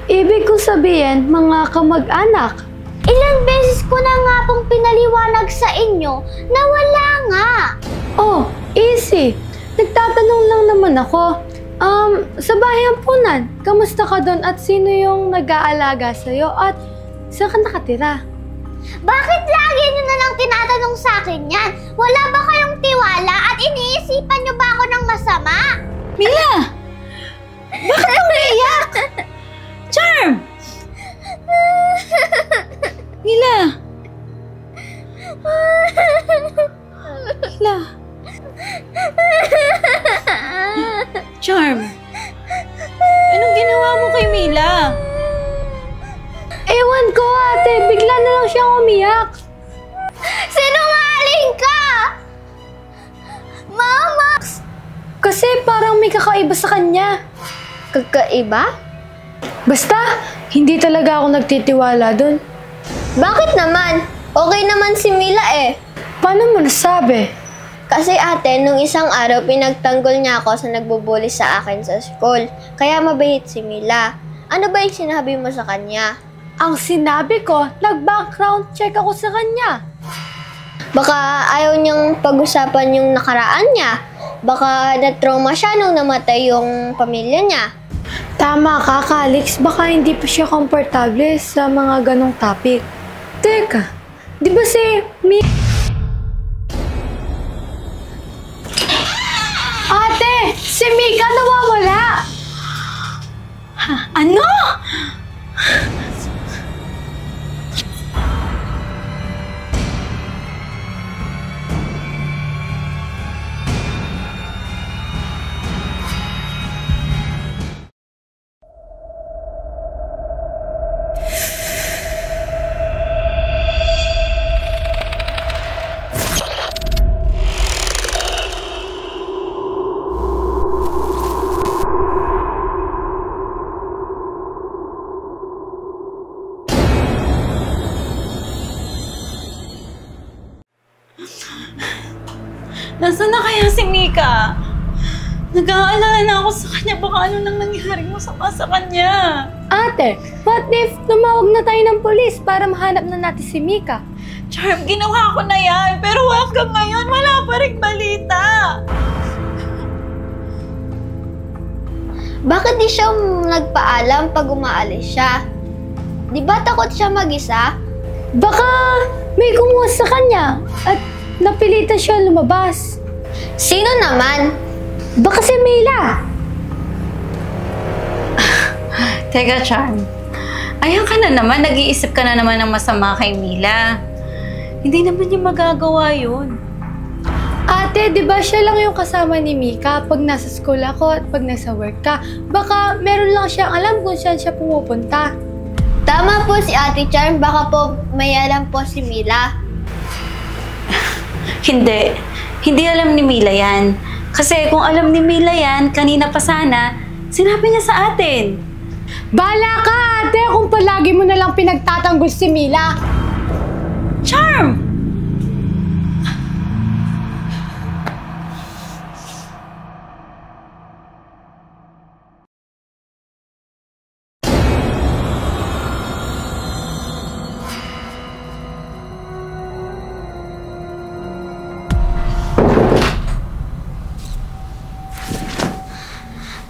Ibig kong sabihin, mga kamag-anak. Ilang beses ko na nga pong pinaliwanag sa inyo na wala nga. Oh, easy. Nagtatanong lang naman ako. Sa bahay ampunan, kamusta ka doon at sino yung nag-aalaga sa'yo at saan ka nakatira? Bakit lagi nyo na lang tinatanong sa akin yan? Wala ba kayong tiwala at iniisipan nyo ba ako ng masama? Mila! Bakit ka umiiyak? Charm! Mila! Mila! Charm! Anong ginawa mo kay Mila? Ewan ko ate, bigla na lang siyang umiyak. Sinungaling ka! Mama! Kasi parang may kakaiba sa kanya. Kakaiba? Basta, hindi talaga ako nagtitiwala dun. Bakit naman? Okay naman si Mila eh. Paano mo nasabi? Kasi ate, nung isang araw pinagtanggol niya ako sa nagbubuli sa akin sa school. Kaya mabait si Mila. Ano ba yung sinabi mo sa kanya? Ang sinabi ko, nag-background check ako sa kanya. Baka ayaw niyang pag-usapan yung nakaraan niya. Baka na-trauma siya nung namatay yung pamilya niya. Tama ka, Calix. Baka hindi pa siya komportable sa mga ganong topic. Teka, di ba si Ate! Si Mika nawawala! Ano? Nasaan na kaya si Mika? Nag-aalala na ako sa kanya. Baka ano nang nangyaring masama sa kanya. Ate, what if tumawag na tayo ng polis para mahanap na natin si Mika? Charm, ginawa ko na yan. Pero hanggang ngayon, wala pa rin balita. Bakit di siya nagpaalam pag umaalis siya? Di ba takot siya mag-isa? Baka may kumuha sa kanya at napilitan siya lumabas. Sino naman? Baka si Mila. Teka, Charm. Ayan ka na naman. Nag-iisip ka na naman ng masama kay Mila. Hindi naman niya magagawa yun. Ate, di ba siya lang yung kasama ni Mika pag nasa school ako at pag nasa work ka? Baka meron lang siyang alam kung saan siya pumupunta. Tama po si Ate Charm. Baka po may alam po si Mila. Hindi. Hindi alam ni Mila yan. Kasi kung alam ni Mila yan, kanina pa sana, sinabi niya sa atin. Bala ka, ate, kung palagi mo na lang pinagtatanggol si Mila. Charm!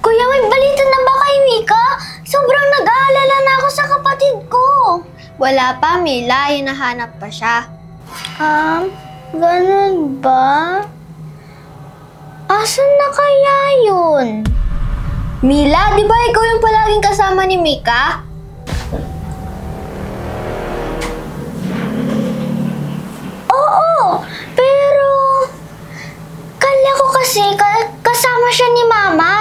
Kuya, may balita na ba kay Mika? Sobrang nag-aalala na ako sa kapatid ko. Wala pa, Mila. Hinahanap pa siya. Ganun ba? Asan na kaya yun? Mila, di ba ikaw yung palaging kasama ni Mika? Oo, pero kala ko kasi kasama siya ni Mama.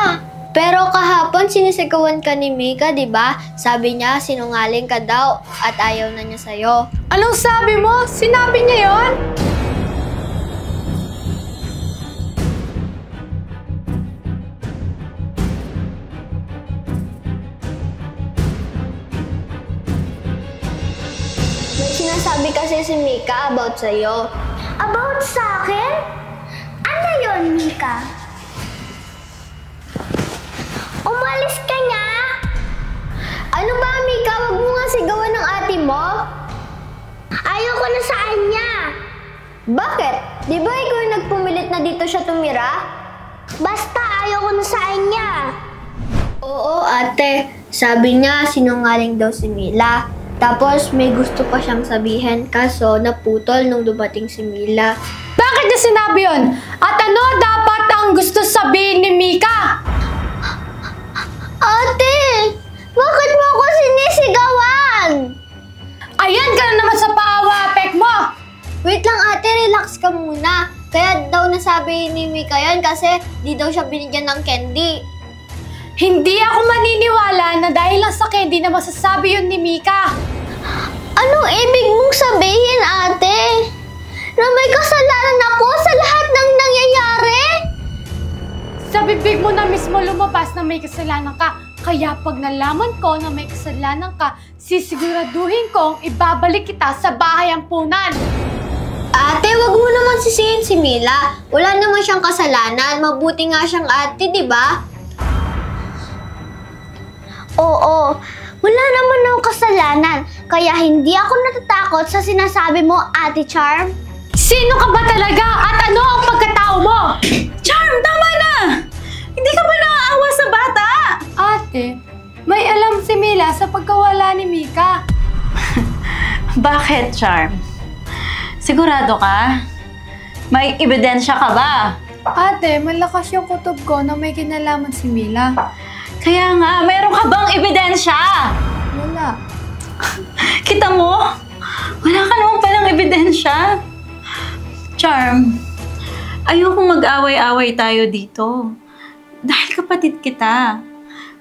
Pero kahapon sinisigawan ka ni Mika, di ba? Sabi niya sinungaling ka daw at ayaw na niya sa'yo. Anong sabi mo? Sinabi niya yon? May sinasabi kasi si Mika about sa'yo. About sa akin? Ano yon, Mika? Umalis ka niya? Ano ba Bakit? Di ba ikaw yung nagpumilit na dito siya tumira? Basta ayaw ko na sa kanya. Oo, ate. Sabi niya, sinungaling daw si Mila. Tapos may gusto pa siyang sabihin, kaso naputol nung dumating si Mila. Bakit niya sinabi yun? At ano dapat ang gusto sabihin ni Mika? Ate! Bakit mo ako sinisigawan? Ayan ka na naman sa paawa-apek mo! Wait lang ate, relax ka muna. Kaya daw nasabi ni Mika yan kasi di daw siya binigyan ng candy. Hindi ako maniniwala na dahil lang sa candy na masasabi yun ni Mika. Anong ibig mong sabihin, ate? Na may kasalanan ako sa lahat ng nangyayari? Sa bibig mo na mismo lumabas na may kasalanan ka. Kaya pag nalaman ko na may kasalanan ka, sisiguraduhin kong ibabalik kita sa bahay ampunan. Ate, wag mo naman sisihin si Mila. Wala naman siyang kasalanan. Mabuti nga siyang ate, di ba? Oo, wala naman akong kasalanan. Kaya hindi ako natatakot sa sinasabi mo, Ate Charm. Sino ka ba talaga at ano ang pagkatao mo? Charm, tama na! Hindi ka ba naaawa sa bata? Ate, may alam si Mila sa pagkawala ni Mika. Bakit, Charm? Sigurado ka? May ebidensya ka ba? Ate, malakas yung kutob ko na may kinalaman si Mila. Kaya nga, mayroon ka bang ebidensya? Wala. Kita mo? Wala ka naman palang ebidensya. Charm, ayokong mag-away-away tayo dito. Dahil kapatid kita.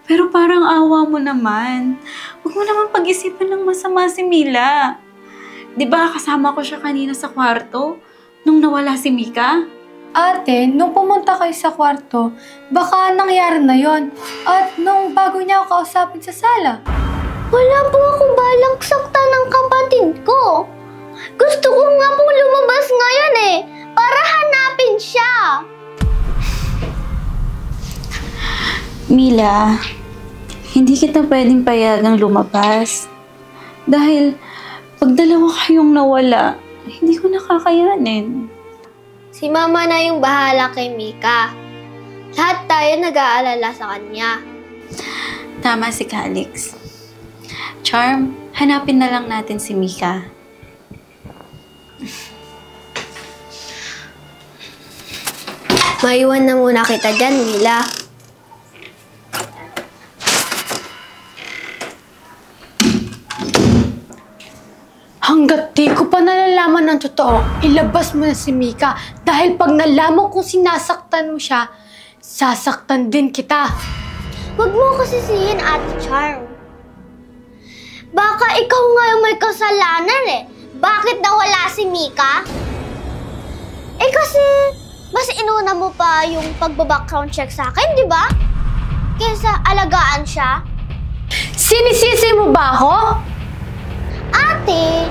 Pero parang awa mo naman. Huwag mo naman pag-isipan ng masama si Mila. Di ba kasama ko siya kanina sa kwarto nung nawala si Mika? Ate, nung pumunta kayo sa kwarto, baka nangyari na yon. At nung bago niya ako kausapin sa sala. Wala po akong balang saktan ng kapatid ko. Gusto ko nga pong lumabas ngayon para hanapin siya. Mila, hindi kita pwedeng payagang lumabas. Dahil pag dalawa kayong nawala, hindi ko nakakayanin. Si Mama na yung bahala kay Mika. Lahat tayo nag-aalala sa kanya. Tama si Calix. Charm, hanapin na lang natin si Mika. Maiwan na muna kita dyan, Mila. Hanggat di ko pa nalalaman ng totoo, ilabas mo na si Mika. Dahil pag nalaman kong sinasaktan mo siya, sasaktan din kita. Huwag mo ko sisihin, Ate Charm. Baka ikaw nga yung may kasalanan Bakit nawala si Mika? Kasi mas inuna mo pa yung pagbabackground check sa akin, di ba? Kesa alagaan siya. Sinisisi mo ba ako? Ate,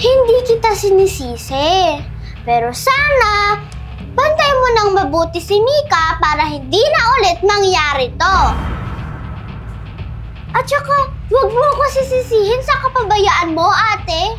hindi kita sinisisi. Pero sana, bantayan mo ng mabuti si Mika para hindi na ulit mangyari to. At saka, huwag mo ako sisisihin sa kapabayaan mo, ate.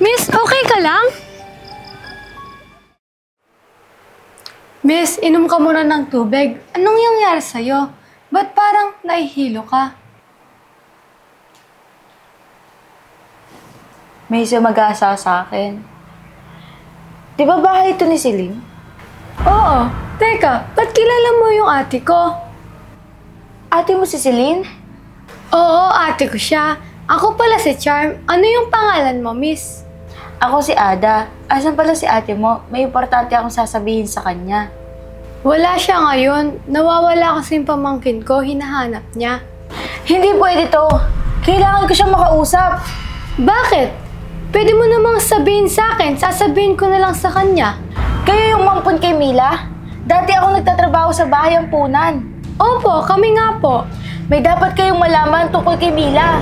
Miss, okay ka lang? Miss, inom ka muna ng tubig. Anong nangyari sa'yo? Ba't parang nahihilo ka? May mag-aasa sa akin. Di ba bahay ito ni Celine? Oo. Teka, ba't kilala mo yung ate ko? Ate mo si Celine? Oo, ate ko siya. Ako pala si Charm. Ano yung pangalan mo, miss? Ako si Ada. Asan pala si ate mo? May importante akong sasabihin sa kanya. Wala siya ngayon. Nawawala kasi yung pamangkin ko. Hinahanap niya. Hindi pwede to. Kailangan ko siyang makausap. Bakit? Pwede mo namang sabihin sa akin. Sasabihin ko na lang sa kanya. Kayo yung mampun kay Mila? Dati ako nagtatrabaho sa bahay ampunan. Opo, kami nga po. May dapat kayong malaman tungkol kay Mila.